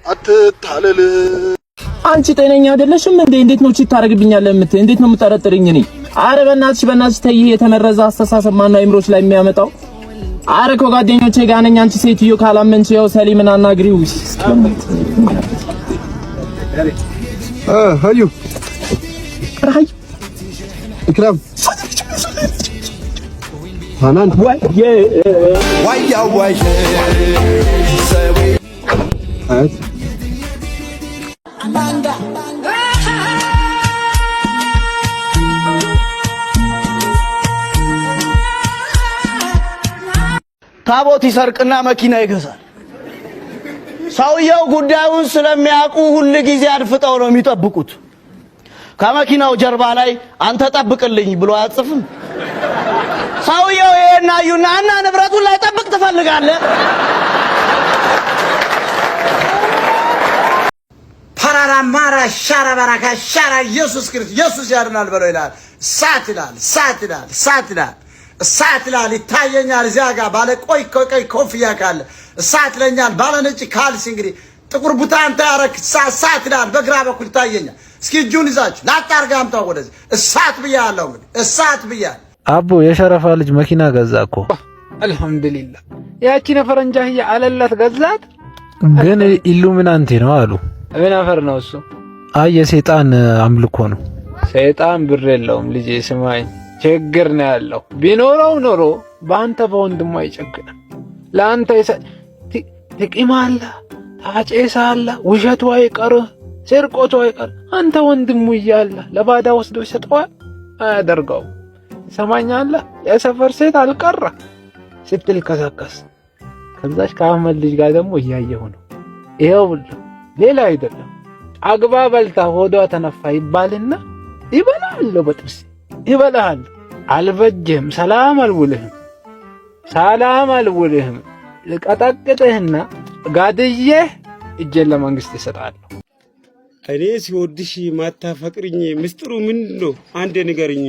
አትታለል አንቺ ጤነኛ አይደለሽም እንዴ? እንዴት ነው ቺት ታረግብኛለህ የምትይ? እንዴት ነው የምጠረጥርኝ? እኔ አረ በእናትሽ ተይ። የተመረዘ አስተሳሰብ ማን ነው አይምሮሽ ላይ የሚያመጣው? አረ ከጓደኞቼ ጋር ነኝ። አንቺ ሴትዮ ካላመንሽ ያው ሰሊምን አናግሪው። ሀዩ ኢክራም ሃናን ዋያ ታቦት ይሰርቅና መኪና ይገዛል። ሰውየው ጉዳዩን ስለሚያውቁ ሁሉ ጊዜ አድፍጠው ነው የሚጠብቁት። ከመኪናው ጀርባ ላይ አንተ ጠብቅልኝ ብሎ አያጽፍም። ሰውየው ይሄን አዩና እና ንብረቱን ላይ ጠብቅ ትፈልጋለህ? ፓራራ ማራ ሻራ ባራካ ሻራ ኢየሱስ ክርስቶስ ኢየሱስ ያድናል በለው ይላል። ሳት ይላል ይታየኛል። እዚያ ጋር ባለ ቆይ ኮፍያ ካለ እሳት ለኛል። ባለ ነጭ ካልሲ እንግዲህ ጥቁር ቡታንታ ያረክ እሳት ይላል። በግራ በኩል ይታየኛል። እስኪ እጁን ይዛችሁ ላጣርጋ አምጣው ወደዚህ። እሳት ብያለሁ እንግዲህ እሳት ብያለሁ። አቦ የሸረፋ ልጅ መኪና ገዛ እኮ አልሐምዱሊላህ። ያቺ ነፈረንጃህያ አለላት ገዛት። ግን ኢሉሚናንቲ ነው አሉ። ምን አፈር ነው እሱ? አይ የሰይጣን አምልኮ ነው። ሰይጣን ብር የለውም ልጄ ስማኝ፣ ችግር ነው ያለው። ቢኖረው ኖሮ በአንተ በወንድሙ አይጨክንም። ለአንተ ትቂማለህ፣ ታጨሳለህ፣ ውሸቱ አይቀርህ፣ ስርቆቱ አይቀርህ። አንተ ወንድሙ እያለ ለባዳ ወስዶ ይሰጠዋል? አያደርገውም። ሰማኛለህ? የሰፈር ሴት አልቀረ ስትል ከሰከስ ከዛች ከአህመድ ልጅ ጋር ደግሞ እያየሁ ነው። ይሄው ሌላ አይደለም። አግባ በልታ ሆዷ ተነፋ ይባልና ይበላል፣ በጥርስ ይበላል። አልበጅህም፣ ሰላም አልውልህም። ልቀጠቅጥህና ጋድዬ እጄን ለመንግስት ይሰጣል። እኔ ሲወድሽ ማታፈቅርኝ ምስጥሩ ምንድን ነው? አንዴ ንገርኝ።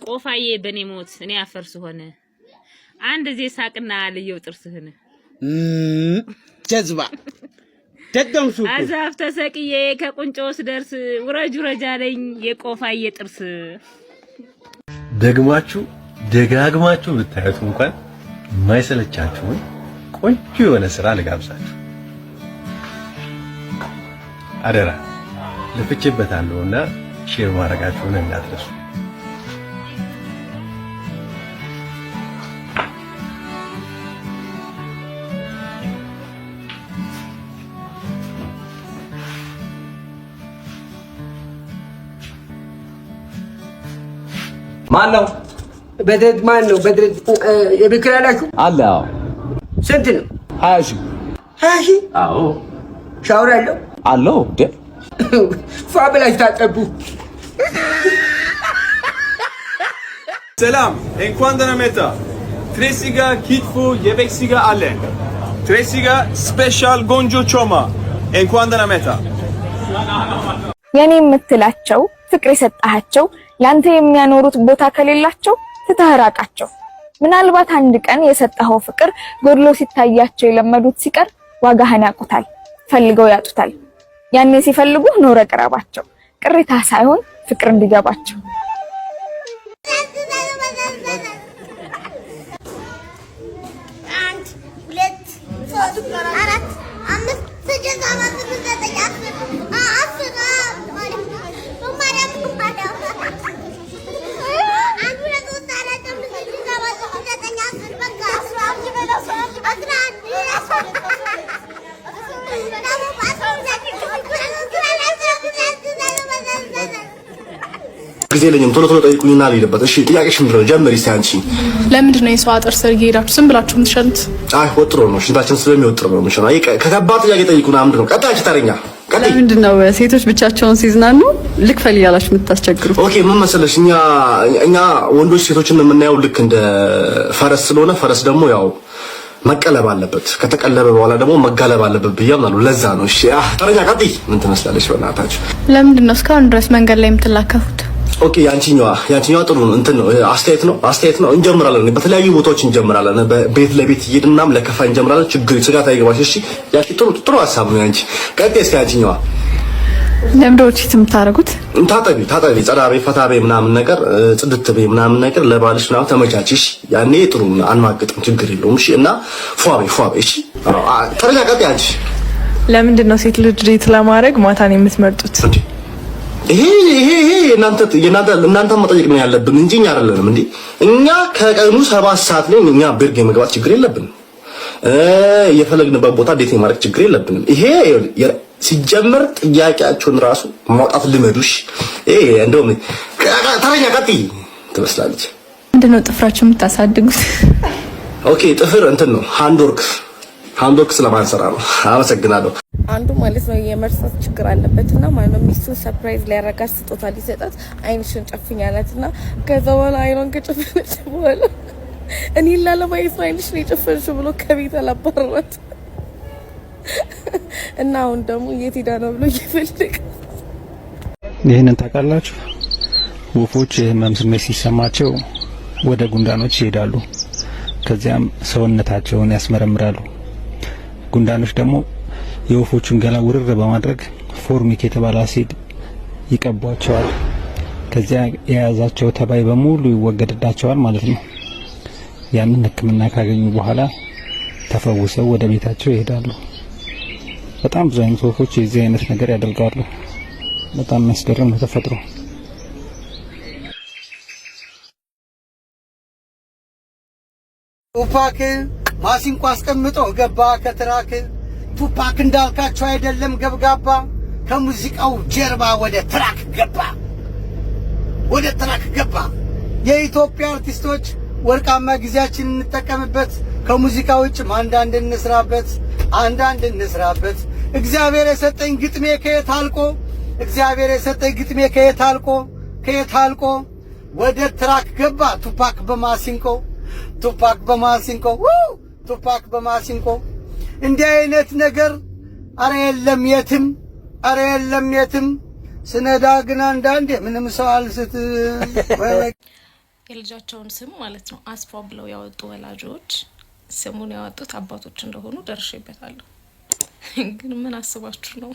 ቆፋዬ በኔ ሞት እኔ አፈርስ ሆነ አንድ ዜ ሳቅና ልየው ጥርስህን ጀዝባ ደገምሹ አዛፍ ተሰቅዬ ከቁንጮስ ደርስ ውረጅ አለኝ የቆፋዬ ጥርስ። ደጋግማችሁ ብታዩት እንኳን የማይሰለቻችሁን ቆንጆ የሆነ ስራ ልጋብዛችሁ። አደራ ልፍቼበታለሁና ሼር ማድረጋችሁን እንዳትረሱ። ማን ነው? በድርድ ማን ነው? በድርድ የብክር ያላችሁ አለ። አዎ። ስንት ነው? 20 ሺህ 20 ሺህ? አዎ። ሻወር አለው? አለው። ፋብላሽ ታጠቡ። ሰላም እንኳን ደህና መጣ። ትሬሲጋ ኪትፎ የበግ ስጋ አለ። ትሬሲጋ ስፔሻል ጎንጆ ቾማ እንኳን ደህና መጣ። የኔ የምትላቸው ፍቅር የሰጣቸው ላንተ የሚያኖሩት ቦታ ከሌላቸው ትተህራቃቸው። ምናልባት አንድ ቀን የሰጠኸው ፍቅር ጎድሎ ሲታያቸው የለመዱት ሲቀር ዋጋህን ያቁታል፣ ፈልገው ያጡታል። ያኔ ሲፈልጉ ኖረ ቅረባቸው፣ ቅሬታ ሳይሆን ፍቅር እንዲገባቸው። አንድ 2 3 4 5 6 7 8 9 10 ጊዜ የለኝም። ቶሎ ጠይቁኝና ልሂድበት። እሺ ጥያቄሽ ምንድን ነው? ጀምሪ እስኪ አንቺ። ለምንድን ነው የሰው አጥር ስር እየሄዳችሁ ዝም ብላችሁ የምትሸኑት? አይ ወጥሮ ነው ሽንታችን ስለሚወጥር ነው የምንሸነው። አይ ከከባድ ጥያቄ ጠይቁና ምንድን ነው? ቀጣይ ተረኛ ለምንድን ነው ሴቶች ብቻቸውን ሲዝናኑ ልክፈል እያላችሁ የምታስቸግሩ? ኦኬ ምን መሰለሽ እኛ ወንዶች ሴቶችን የምናየው ልክ እንደ ፈረስ ስለሆነ ፈረስ ደግሞ ያው መቀለብ አለበት። ከተቀለበ በኋላ ደግሞ መጋለብ አለበት ብያምናለሁ። ለዛ ነው። እሺ ተረኛ ቀጥይ። ምን ትመስላለሽ? በእናታችሁ ለምንድን ነው እስካሁን ድረስ መንገድ ላይ የምትላከፉት? ኦኬ ያንቺኛዋ ጥሩ ነው። እንትን ነው አስተያየት ነው። እንጀምራለን። በተለያዩ ቦታዎች እንጀምራለን። በቤት ለቤት እየሄድናም ለከፋ እንጀምራለን። ችግር ስጋት አይገባሽ። እሺ ያቺ ጥሩ ሀሳብ ነው ያንቺ። ቀጥይ እስኪ ያንቺኛዋ። ለምንድነው እቺ የምታረጉት? ታጠቢ ጸዳቤ ፈታቤ ምናምን ነገር ጽድትቤ ምናምን ነገር ለባልሽ ምናምን ተመቻችሽ። ያኔ ጥሩ አንማግጥም፣ ችግር የለውም። እሺ እና ፏቤ እሺ ተረኛ ቀጥይ አንቺ። ለምንድን ነው ሴት ልጅ ዴት ለማድረግ ማታን የምትመርጡት? ይሄ እናንተ መጠየቅ ነው ያለብን እንጂ እኛ አይደለንም እንዴ። እኛ ከቀኑ 7 ሰዓት ላይ እኛ ቤርጌ መግባት ችግር የለብንም። የፈለግንበት ቦታ ዴት ማድረግ ችግር የለብንም። ይሄ ሲጀመር ጥያቄያቸውን ራሱ ማውጣት ልመዱሽ። እንደውም ተረኛ ቀጥይ ትመስላለች። ምንድን ነው ጥፍራችሁ የምታሳድጉት? ኦኬ ጥፍር እንትን ነው ሃንድወርክ ስለማንሰራ ነው። አመሰግናለሁ። አንዱ ማለት ነው የመርሳት ችግር አለበትና ማለት ነው ሚስቱን ሰርፕራይዝ ሊያረጋት ስጦታ ሊሰጣት አይንሽን ጨፍኝ አላትና ከዛ በኋላ አይኗን ከጨፈነች በኋላ እኔ ላለማየት ነው አይንሽን የጨፈንሽው ብሎ ከቤት አላባረራት እና አሁን ደግሞ የት ሄዳ ነው ብሎ እየፈለገ ይሄንን ታውቃላችሁ? ወፎች የህመም ስሜት ሲሰማቸው ወደ ጉንዳኖች ይሄዳሉ። ከዚያም ሰውነታቸውን ያስመረምራሉ። ጉንዳኖች ደግሞ የወፎቹን ገላ ውርር በማድረግ ፎርሚክ የተባለ አሲድ ይቀቧቸዋል። ከዚያ የያዛቸው ተባይ በሙሉ ይወገድላቸዋል ማለት ነው። ያንን ሕክምና ካገኙ በኋላ ተፈውሰው ወደ ቤታቸው ይሄዳሉ። በጣም ብዙ አይነት ወፎች የዚህ አይነት ነገር ያደርጋሉ። በጣም የሚያስገርም ተፈጥሮ። ቱፓክ ማሲንቆ አስቀምጦ ገባ ከትራክ። ቱፓክ እንዳልካቸው አይደለም ገብጋባ። ከሙዚቃው ጀርባ ወደ ትራክ ገባ። የኢትዮጵያ አርቲስቶች ወርቃማ ጊዜያችንን እንጠቀምበት። ከሙዚቃ ውጭ አንዳንድ እንስራበት። እግዚአብሔር የሰጠኝ ግጥሜ ከየት አልቆ ወደ ትራክ ገባ። ቱፓክ በማሲንቆ እንዲህ አይነት ነገር አረ የለም የትም ስነዳ ግን አንዳንዴ ምንም ሰው አልስት። የልጃቸውን ስም ማለት ነው አስፋ ብለው ያወጡ ወላጆች ስሙን ያወጡት አባቶች እንደሆኑ ደርሼበታለሁ። ግን ምን አስባችሁ ነው?